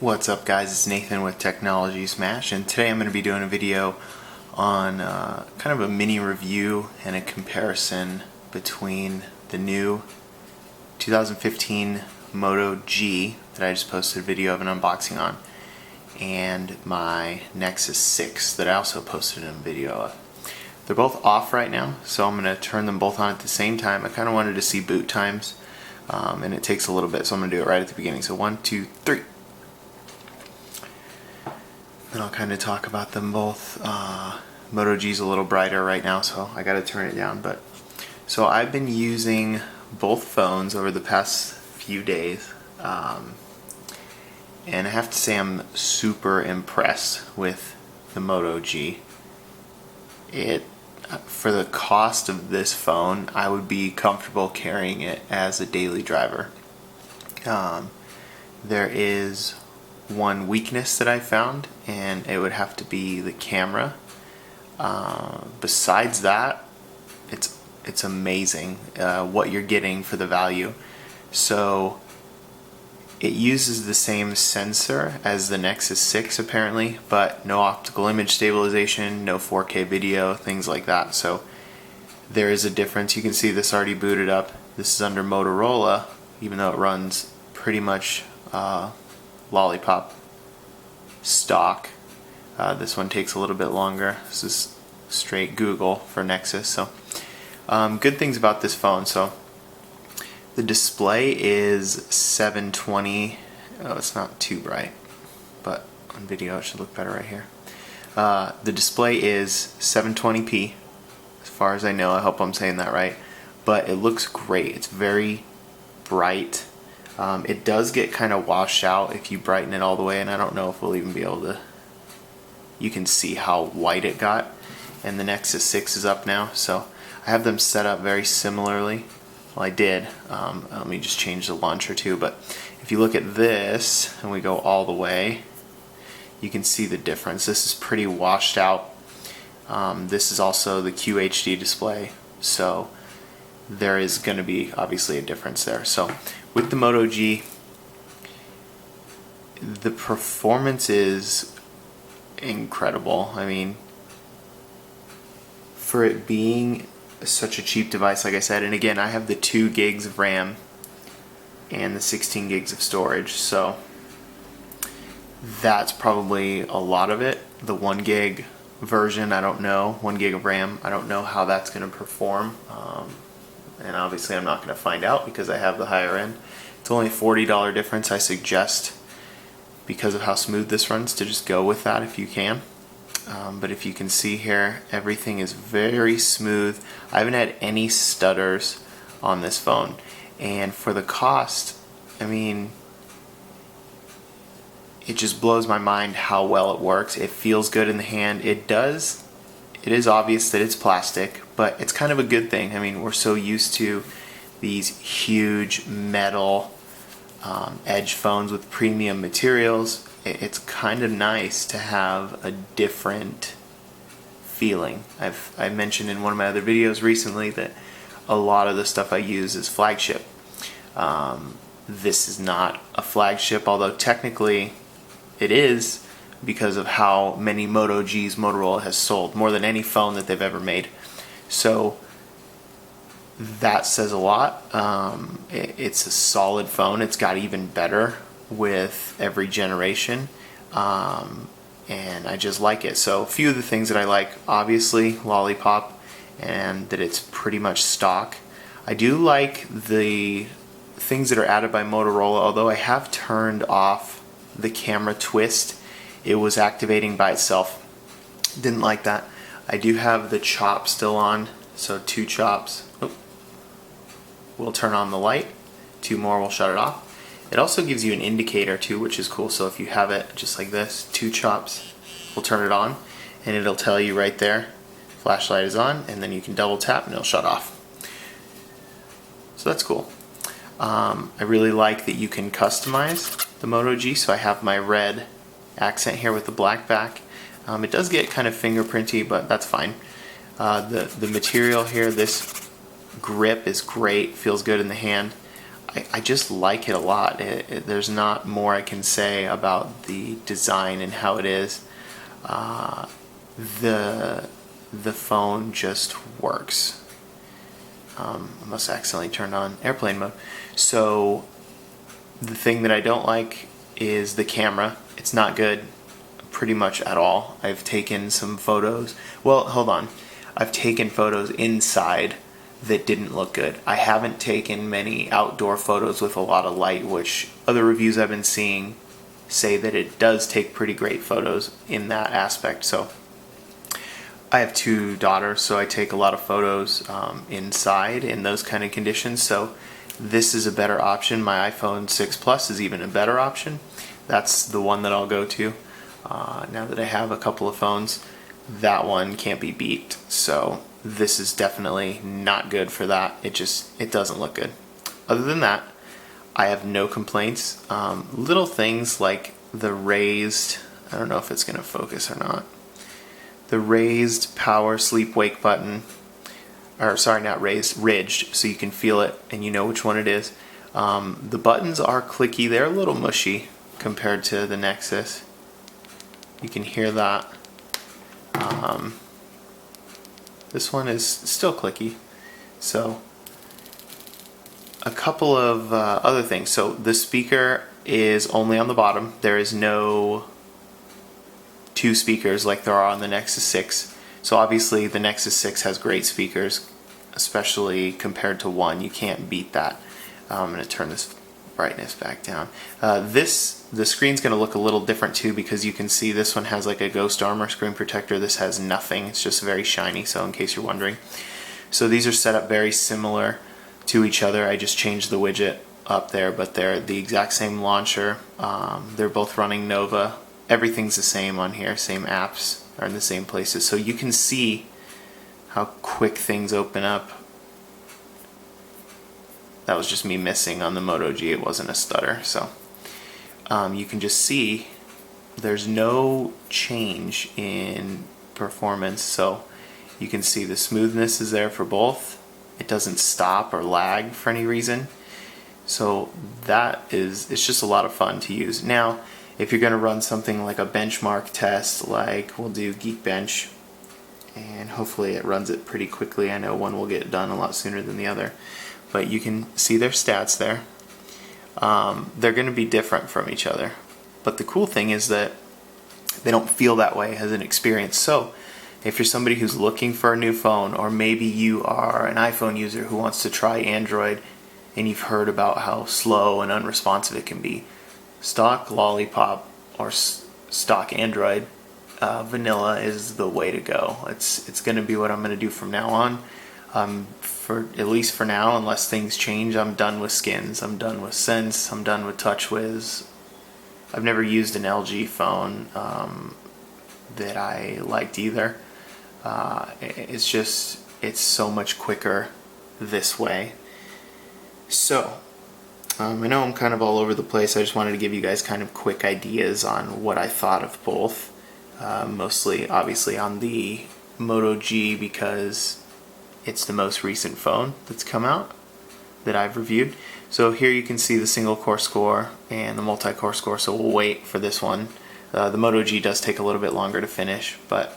What's up guys, it's Nathan with Technology Smash, and today I'm going to be doing a video on kind of a mini review and a comparison between the new 2015 Moto G that I just posted a video of an unboxing on and my Nexus 6 that I also posted a video of. They're both off right now, so I'm going to turn them both on at the same time. I kind of wanted to see boot times, and it takes a little bit, so I'm going to do it right at the beginning. So 1, 2, 3. Then I'll kind of talk about them both. Moto G's a little brighter right now, so I got to turn it down. So I've been using both phones over the past few days, and I have to say I'm super impressed with the Moto G. For the cost of this phone, I would be comfortable carrying it as a daily driver. There is one weakness that I found, and it would have to be the camera. Besides that, it's amazing what you're getting for the value. So it uses the same sensor as the Nexus 6 apparently, but no optical image stabilization, no 4K video, things like that. So there is a difference. You can see this already booted up. This is under Motorola, even though it runs pretty much Lollipop stock. This one takes a little bit longer. This is straight Google for Nexus. So good things about this phone. So the display is 720. Oh, it's not too bright, but on video it should look better right here. The display is 720p as far as I know. I hope I'm saying that right, but it looks great. It's very bright. It does get kind of washed out if you brighten it all the way, and I don't know if we'll even be able to. You can see how white it got, and the Nexus 6 is up now, so I have them set up very similarly. Well, I did. Let me just change the launcher too, but if you look at this and we go all the way, you can see the difference. This is pretty washed out. This is also the QHD display, so there is going to be obviously a difference there. So with the Moto G, the performance is incredible. I mean, for it being such a cheap device, like I said, and again, I have the 2 gigs of RAM and the 16 gigs of storage, so that's probably a lot of it. The 1 gig version, I don't know, 1 gig of RAM, I don't know how that's going to perform. And obviously I'm not going to find out because I have the higher end. It's only a $40 difference. I suggest, because of how smooth this runs, to just go with that if you can. But if you can see here, everything is very smooth. I haven't had any stutters on this phone. And for the cost, I mean, it just blows my mind how well it works. It feels good in the hand. It is obvious that it's plastic, but it's kind of a good thing. I mean, we're so used to these huge metal edge phones with premium materials. It's kind of nice to have a different feeling. I mentioned in one of my other videos recently that a lot of the stuff I use is flagship. This is not a flagship, although technically it is, because of how many Moto Gs Motorola has sold, more than any phone that they've ever made. So that says a lot. It's a solid phone. It's got even better with every generation, and I just like it. So a few of the things that I like, obviously Lollipop, and that it's pretty much stock. I do like the things that are added by Motorola, although I have turned off the camera twist. It was activating by itself. Didn't like that. I do have the chop still on, so 2 chops. We'll turn on the light. 2 more will shut it off. It also gives you an indicator too, which is cool. So if you have it just like this, 2 chops, we'll turn it on, and it'll tell you right there, flashlight is on, and then you can double tap and it'll shut off. So that's cool. I really like that you can customize the Moto G, so I have my red accent here with the black back. It does get kind of fingerprinty, but that's fine. The material here, this grip is great, feels good in the hand. I just like it a lot. There's not more I can say about the design and how it is. The phone just works. I must accidentally turned on airplane mode. So the thing that I don't like is the camera. It's not good pretty much at all. I've taken some photos. Well, hold on. I've taken photos inside that didn't look good. I haven't taken many outdoor photos with a lot of light, which other reviews I've been seeing say that it does take pretty great photos in that aspect. So I have 2 daughters, so I take a lot of photos inside in those kind of conditions. So this is a better option. My iPhone 6 Plus is even a better option. That's the one that I'll go to. Now that I have a couple of phones, that one can't be beat. So this is definitely not good for that. It doesn't look good. Other than that, I have no complaints. Little things like the raised, I don't know if it's going to focus or not, the raised power sleep wake button, or sorry, not raised, ridged, so you can feel it and you know which one it is. The buttons are clicky. They're a little mushy compared to the Nexus. You can hear that. This one is still clicky. So a couple of other things. So the speaker is only on the bottom. There is no 2 speakers like there are on the Nexus 6. So obviously the Nexus 6 has great speakers, especially compared to 1. You can't beat that. I'm going to turn this brightness back down. The screen's going to look a little different too, because you can see this one has like a Ghost Armor screen protector. This has nothing. It's just very shiny, so in case you're wondering. So these are set up very similar to each other. I just changed the widget up there, but they're the exact same launcher. They're both running Nova. Everything's the same on here. Same apps are in the same places. So you can see how quick things open up. That was just me missing on the Moto G. It wasn't a stutter. So you can just see there's no change in performance. So you can see the smoothness is there for both. It doesn't stop or lag for any reason. So it's just a lot of fun to use. Now, if you're going to run something like a benchmark test, like we'll do Geekbench, and hopefully it runs it pretty quickly. I know one will get done a lot sooner than the other. But you can see their stats there. They're going to be different from each other. But the cool thing is that they don't feel that way as an experience. So if you're somebody who's looking for a new phone, or maybe you are an iPhone user who wants to try Android and you've heard about how slow and unresponsive it can be, stock Lollipop or stock Android vanilla is the way to go. It's going to be what I'm going to do from now on. For at least for now, unless things change, I'm done with skins. I'm done with Sense. I'm done with TouchWiz. I've never used an LG phone that I liked either. It's so much quicker this way. So I know I'm kind of all over the place. I just wanted to give you guys kind of quick ideas on what I thought of both. Mostly, obviously, on the Moto G, because it's the most recent phone that's come out that I've reviewed. So here you can see the single core score and the multi-core score, so we'll wait for this one. The Moto G does take a little bit longer to finish, but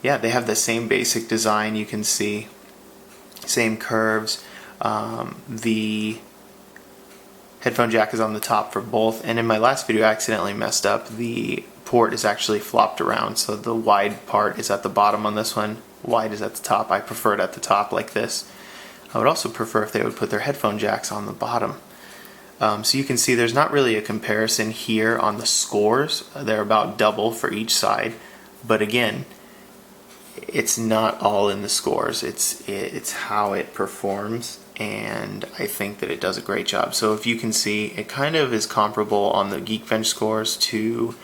yeah, they have the same basic design. You can see same curves. The headphone jack is on the top for both, and in my last video I accidentally messed up. The port is actually flopped around, so the wide part is at the bottom on this one, wide is at the top. I prefer it at the top like this. I would also prefer if they would put their headphone jacks on the bottom. So you can see there's not really a comparison here on the scores. They're about double for each side, but again, it's not all in the scores. It's how it performs, and I think that it does a great job. So if you can see, it kind of is comparable on the Geekbench scores to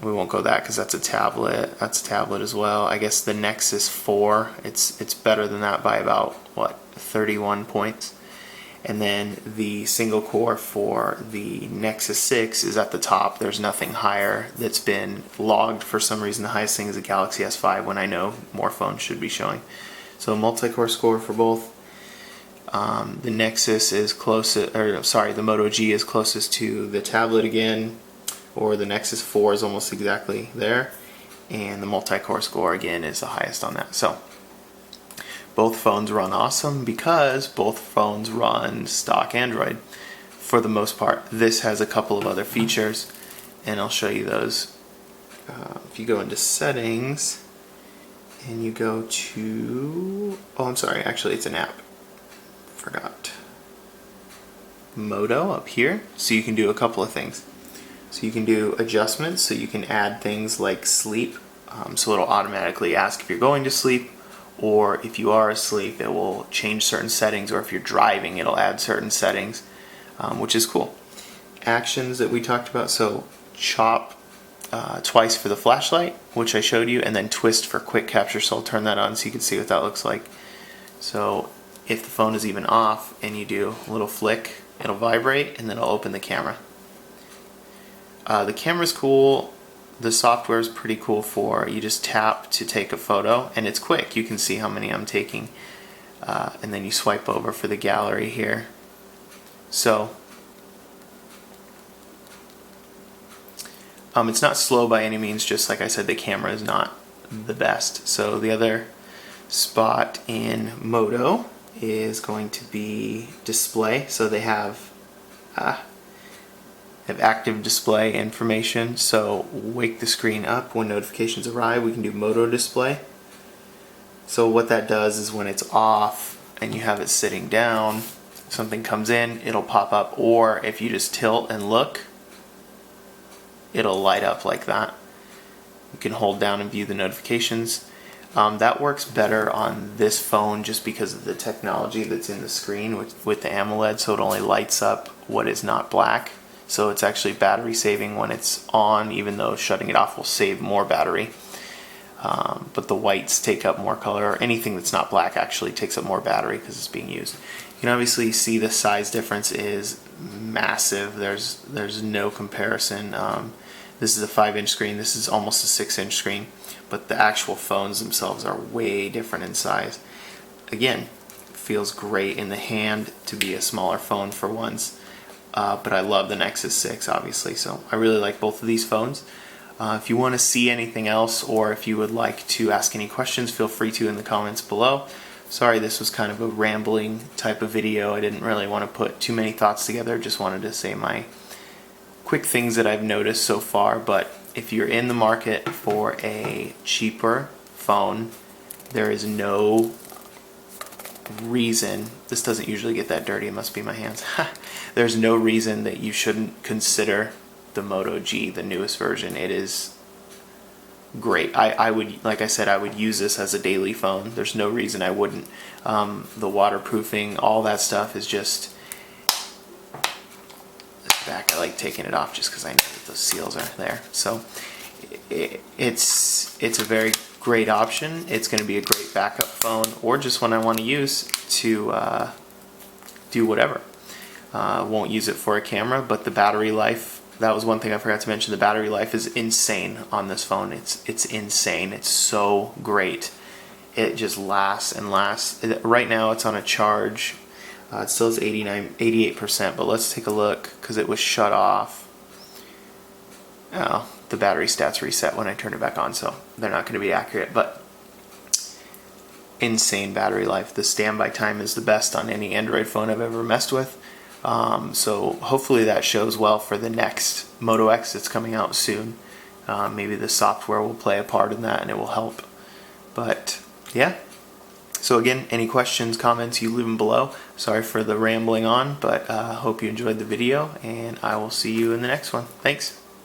we won't go that because that's a tablet. That's a tablet as well. I guess the Nexus 4, it's better than that by about, what, 31 points. And then the single core for the Nexus 6 is at the top. There's nothing higher that's been logged for some reason. The highest thing is a Galaxy S5, when I know more phones should be showing. So multi-core score for both. The Nexus is closest, or sorry, the Moto G is closest to the tablet again, or the Nexus 4 is almost exactly there, and the multi-core score again is the highest on that. So both phones run awesome because both phones run stock Android for the most part. This has a couple of other features, and I'll show you those. If you go into settings and you go to, oh, I'm sorry, actually it's an app. Forgot. Moto up here, so you can do a couple of things. So you can do adjustments, so you can add things like sleep, so it'll automatically ask if you're going to sleep, or if you are asleep it will change certain settings, or if you're driving it'll add certain settings, which is cool. Actions that we talked about, so chop twice for the flashlight, which I showed you, and then twist for quick capture, so I'll turn that on so you can see what that looks like. So if the phone is even off and you do a little flick, it'll vibrate and then it'll open the camera. The camera's cool. The software is pretty cool for, you just tap to take a photo and it's quick. You can see how many I'm taking, and then you swipe over for the gallery here. So it's not slow by any means, just like I said, the camera is not the best. So the other spot in Moto is going to be display. So they have active display information, so wake the screen up when notifications arrive. We can do Moto display. So what that does is when it's off and you have it sitting down, something comes in, it'll pop up, or if you just tilt and look, it'll light up like that. You can hold down and view the notifications. That works better on this phone just because of the technology that's in the screen with the AMOLED, so it only lights up what is not black. So it's actually battery saving when it's on, even though shutting it off will save more battery. But the whites take up more color, or anything that's not black actually takes up more battery because it's being used. You can obviously see the size difference is massive. There's no comparison. This is a 5-inch screen, this is almost a 6-inch screen, but the actual phones themselves are way different in size. Again, feels great in the hand to be a smaller phone for once. But I love the Nexus 6 obviously, so I really like both of these phones. If you want to see anything else, or if you would like to ask any questions, feel free to in the comments below. Sorry, this was kind of a rambling type of video. I didn't really want to put too many thoughts together, just wanted to say my quick things that I've noticed so far. But if you're in the market for a cheaper phone, there is no reason, this doesn't usually get that dirty, it must be my hands. There's no reason that you shouldn't consider the Moto G, the newest version. It is great. I would, like I said, I would use this as a daily phone. There's no reason I wouldn't. The waterproofing, all that stuff is just, this back, I like taking it off just because I know that those seals are there. So it's a very great option. It's going to be a great backup phone, or just one I want to use to do whatever. Won't use it for a camera, but the battery life, that was one thing I forgot to mention. The battery life is insane on this phone. It's insane. It's so great. It just lasts and lasts. Right now it's on a charge. It still has 88%, but let's take a look because it was shut off. Oh, the battery stats reset when I turn it back on, so they're not going to be accurate, but insane battery life. The standby time is the best on any Android phone I've ever messed with. So hopefully that shows well for the next Moto X that's coming out soon. Maybe the software will play a part in that and it will help. But yeah. So again, any questions, comments, you leave them below. Sorry for the rambling on, but hope you enjoyed the video, and I will see you in the next one. Thanks.